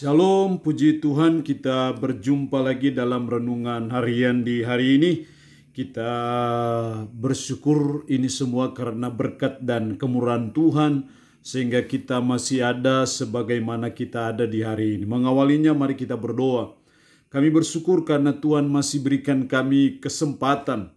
Shalom, puji Tuhan, kita berjumpa lagi dalam renungan harian di hari ini. Kita bersyukur ini semua karena berkat dan kemurahan Tuhan, sehingga kita masih ada sebagaimana kita ada di hari ini. Mengawalinya, mari kita berdoa. Kami bersyukur karena Tuhan masih berikan kami kesempatan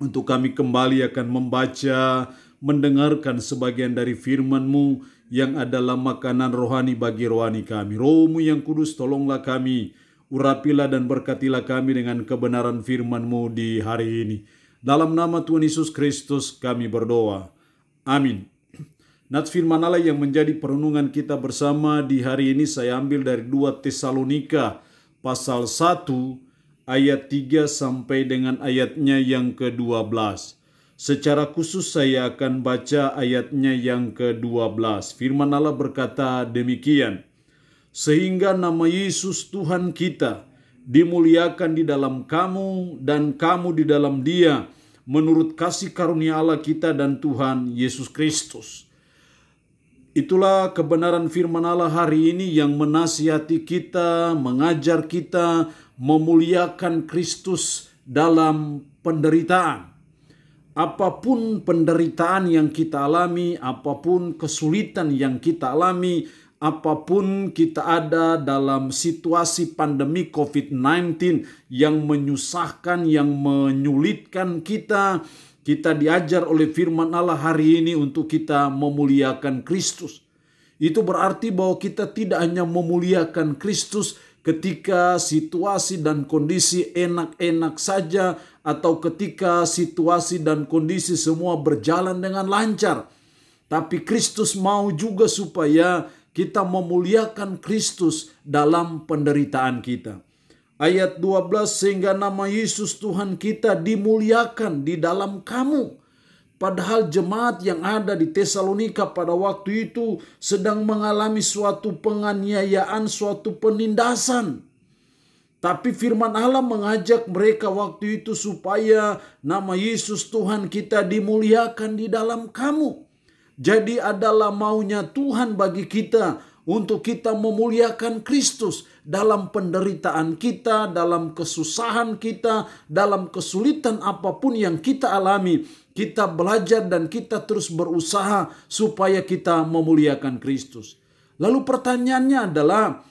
untuk kami kembali akan membaca, mendengarkan sebagian dari firman-Mu yang adalah makanan rohani bagi rohani kami. Roh-Mu yang kudus, tolonglah kami, urapilah dan berkatilah kami dengan kebenaran firman-Mu di hari ini. Dalam nama Tuhan Yesus Kristus kami berdoa. Amin. Nats firman Allah yang menjadi perenungan kita bersama di hari ini saya ambil dari 2 Tesalonika pasal 1 ayat 3 sampai dengan ayatnya yang ke-12. Secara khusus saya akan baca ayatnya yang ke-12. Firman Allah berkata demikian. Sehingga nama Yesus Tuhan kita dimuliakan di dalam kamu dan kamu di dalam Dia, menurut kasih karunia Allah kita dan Tuhan Yesus Kristus. Itulah kebenaran firman Allah hari ini yang menasihati kita, mengajar kita, memuliakan Kristus dalam penderitaan. Apapun penderitaan yang kita alami, apapun kesulitan yang kita alami, apapun kita ada dalam situasi pandemi COVID-19 yang menyusahkan, yang menyulitkan kita diajar oleh firman Allah hari ini untuk kita memuliakan Kristus. Itu berarti bahwa kita tidak hanya memuliakan Kristus ketika situasi dan kondisi enak-enak saja, atau ketika situasi dan kondisi semua berjalan dengan lancar. Tapi Kristus mau juga supaya kita memuliakan Kristus dalam penderitaan kita. Ayat 12, sehingga nama Yesus Tuhan kita dimuliakan di dalam kamu. Padahal jemaat yang ada di Tesalonika pada waktu itu sedang mengalami suatu penganiayaan, suatu penindasan. Tapi firman Allah mengajak mereka waktu itu supaya nama Yesus Tuhan kita dimuliakan di dalam kamu. Jadi adalah maunya Tuhan bagi kita untuk kita memuliakan Kristus dalam penderitaan kita, dalam kesusahan kita, dalam kesulitan apapun yang kita alami. Kita belajar dan kita terus berusaha supaya kita memuliakan Kristus. Lalu pertanyaannya adalah,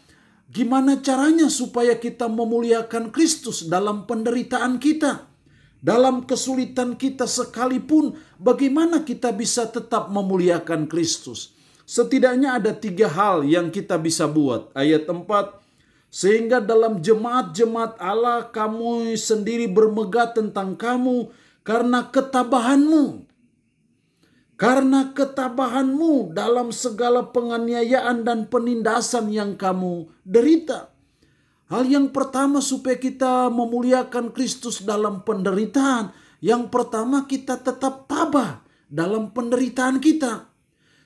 gimana caranya supaya kita memuliakan Kristus dalam penderitaan kita? Dalam kesulitan kita sekalipun, bagaimana kita bisa tetap memuliakan Kristus? Setidaknya ada 3 hal yang kita bisa buat. Ayat 4, sehingga dalam jemaat-jemaat Allah kamu sendiri bermegah tentang kamu karena ketabahanmu. Karena ketabahanmu dalam segala penganiayaan dan penindasan yang kamu derita. Hal yang pertama supaya kita memuliakan Kristus dalam penderitaan. Yang pertama, kita tetap tabah dalam penderitaan kita.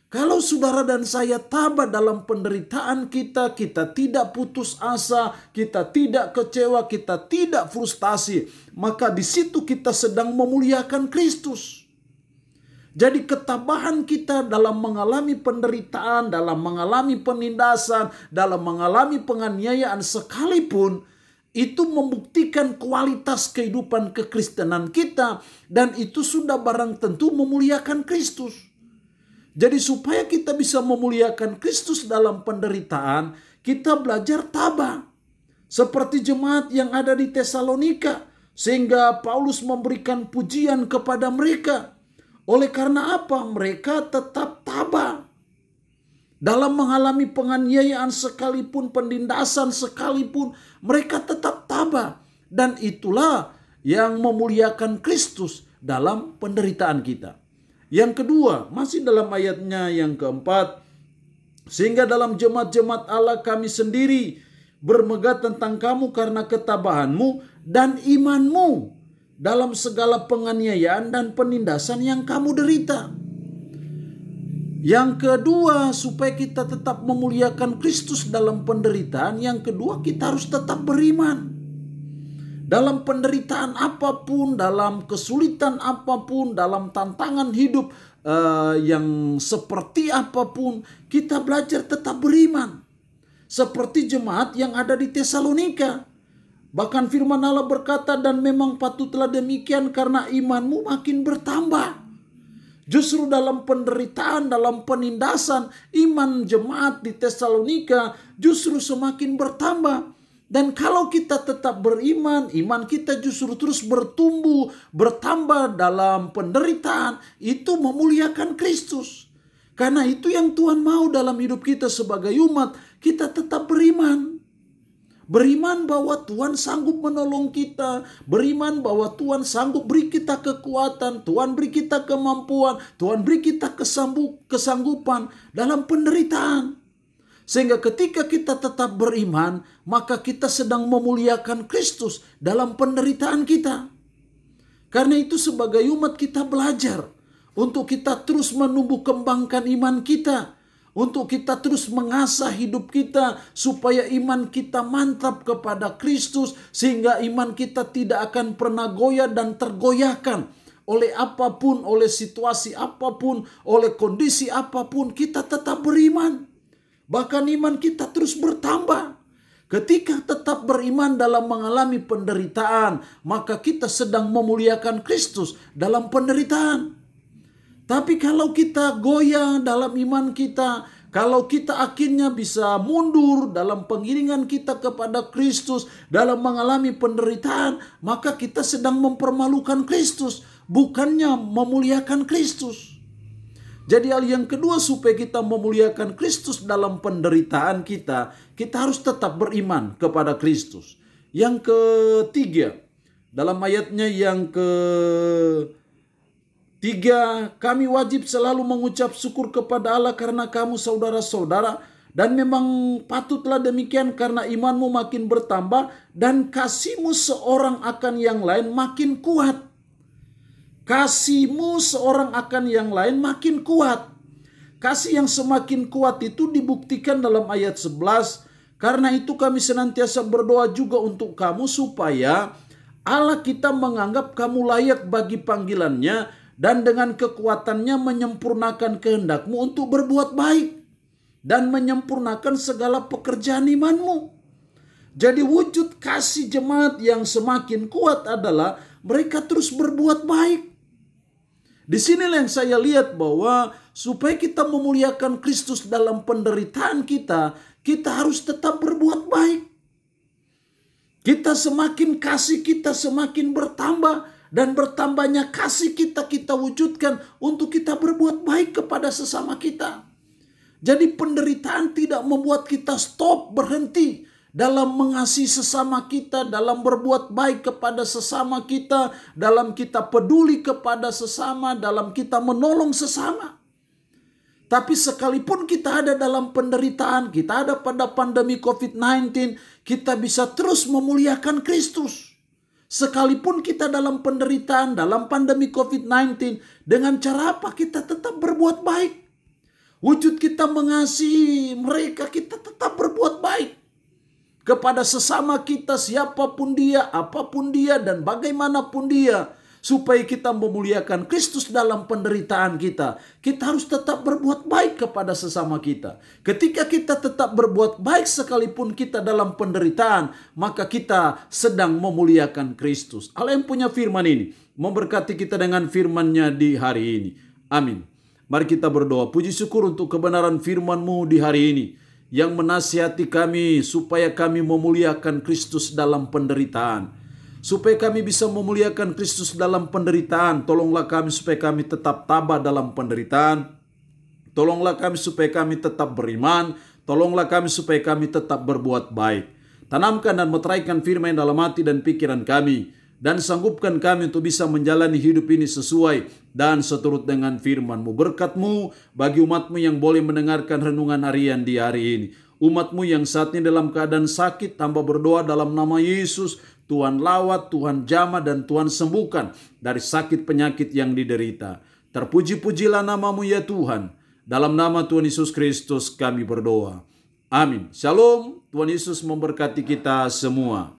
Kalau saudara dan saya tabah dalam penderitaan kita, kita tidak putus asa, kita tidak kecewa, kita tidak frustasi. Maka di situ kita sedang memuliakan Kristus. Jadi ketabahan kita dalam mengalami penderitaan, dalam mengalami penindasan, dalam mengalami penganiayaan sekalipun, itu membuktikan kualitas kehidupan kekristenan kita, dan itu sudah barang tentu memuliakan Kristus. Jadi supaya kita bisa memuliakan Kristus dalam penderitaan, kita belajar tabah. Seperti jemaat yang ada di Tesalonika, sehingga Paulus memberikan pujian kepada mereka. Oleh karena apa? Mereka tetap tabah. Dalam mengalami penganiayaan sekalipun, penindasan sekalipun, mereka tetap tabah. Dan itulah yang memuliakan Kristus dalam penderitaan kita. Yang kedua, masih dalam ayatnya yang keempat, sehingga dalam jemaat-jemaat Allah kami sendiri bermegah tentang kamu karena ketabahanmu dan imanmu dalam segala penganiayaan dan penindasan yang kamu derita. Yang kedua, supaya kita tetap memuliakan Kristus dalam penderitaan, yang kedua kita harus tetap beriman. Dalam penderitaan apapun, dalam kesulitan apapun, dalam tantangan hidup yang seperti apapun, kita belajar tetap beriman. seperti jemaat yang ada di Tesalonika. Bahkan firman Allah berkata, dan memang patutlah demikian karena imanmu makin bertambah. Justru dalam penderitaan, dalam penindasan, iman jemaat di Tesalonika justru semakin bertambah. Dan kalau kita tetap beriman, iman kita justru terus bertumbuh, bertambah dalam penderitaan, itu memuliakan Kristus. Karena itu yang Tuhan mau dalam hidup kita sebagai umat, kita tetap beriman. Beriman bahwa Tuhan sanggup menolong kita. Beriman bahwa Tuhan sanggup beri kita kekuatan. Tuhan beri kita kemampuan. Tuhan beri kita kesanggupan dalam penderitaan. Sehingga ketika kita tetap beriman, maka kita sedang memuliakan Kristus dalam penderitaan kita. Karena itu sebagai umat kita belajar untuk kita terus menumbuh kembangkan iman kita. Untuk kita terus mengasah hidup kita supaya iman kita mantap kepada Kristus. Sehingga iman kita tidak akan pernah goyah dan tergoyahkan oleh apapun, oleh situasi apapun, oleh kondisi apapun. Kita tetap beriman. Bahkan iman kita terus bertambah. Ketika tetap beriman dalam mengalami penderitaan, maka kita sedang memuliakan Kristus dalam penderitaan. Tapi kalau kita goyah dalam iman kita, kalau kita akhirnya bisa mundur dalam pengiringan kita kepada Kristus dalam mengalami penderitaan, maka kita sedang mempermalukan Kristus, bukannya memuliakan Kristus. Jadi hal yang kedua supaya kita memuliakan Kristus dalam penderitaan kita harus tetap beriman kepada Kristus. Yang ketiga, dalam ayatnya yang ketiga, kami wajib selalu mengucap syukur kepada Allah karena kamu saudara-saudara, dan memang patutlah demikian karena imanmu makin bertambah dan kasihmu seorang akan yang lain makin kuat. Kasihmu seorang akan yang lain makin kuat. Kasih yang semakin kuat itu dibuktikan dalam ayat 11. Karena itu kami senantiasa berdoa juga untuk kamu supaya Allah kita menganggap kamu layak bagi panggilannya dan dengan kekuatannya menyempurnakan kehendakmu untuk berbuat baik dan menyempurnakan segala pekerjaan imanmu. Jadi wujud kasih jemaat yang semakin kuat adalah mereka terus berbuat baik. Di sinilah yang saya lihat bahwa supaya kita memuliakan Kristus dalam penderitaan kita harus tetap berbuat baik. Kita semakin kasih kita semakin bertambah. Dan bertambahnya kasih kita wujudkan untuk kita berbuat baik kepada sesama kita. Jadi penderitaan tidak membuat kita stop, berhenti dalam mengasihi sesama kita, dalam berbuat baik kepada sesama kita, dalam kita peduli kepada sesama, dalam kita menolong sesama. Tapi sekalipun kita ada dalam penderitaan, kita ada pada pandemi COVID-19, kita bisa terus memuliakan Kristus. Sekalipun kita dalam penderitaan, dalam pandemi COVID-19, dengan cara apa? Kita tetap berbuat baik. Wujud kita mengasihi mereka, kita tetap berbuat baik. Kepada sesama kita, siapapun dia, apapun dia, dan bagaimanapun dia. Supaya kita memuliakan Kristus dalam penderitaan kita harus tetap berbuat baik kepada sesama kita. Ketika kita tetap berbuat baik sekalipun kita dalam penderitaan, maka kita sedang memuliakan Kristus. Allah yang punya firman ini memberkati kita dengan firman-Nya di hari ini. Amin. Mari kita berdoa. Puji syukur untuk kebenaran firman-Mu di hari ini yang menasihati kami supaya kami memuliakan Kristus dalam penderitaan. Supaya kami bisa memuliakan Kristus dalam penderitaan. Tolonglah kami supaya kami tetap tabah dalam penderitaan. Tolonglah kami supaya kami tetap beriman. Tolonglah kami supaya kami tetap berbuat baik. Tanamkan dan meteraikan firman dalam hati dan pikiran kami. Dan sanggupkan kami untuk bisa menjalani hidup ini sesuai dan seturut dengan firman-Mu. Berkat-Mu bagi umat-Mu yang boleh mendengarkan renungan harian di hari ini. Umat-Mu yang saat ini dalam keadaan sakit, hamba berdoa dalam nama Yesus, Tuhan lawat, Tuhan jamah, dan Tuhan sembuhkan dari sakit penyakit yang diderita. Terpuji-pujilah nama-Mu ya Tuhan. Dalam nama Tuhan Yesus Kristus kami berdoa. Amin. Shalom. Tuhan Yesus memberkati kita semua.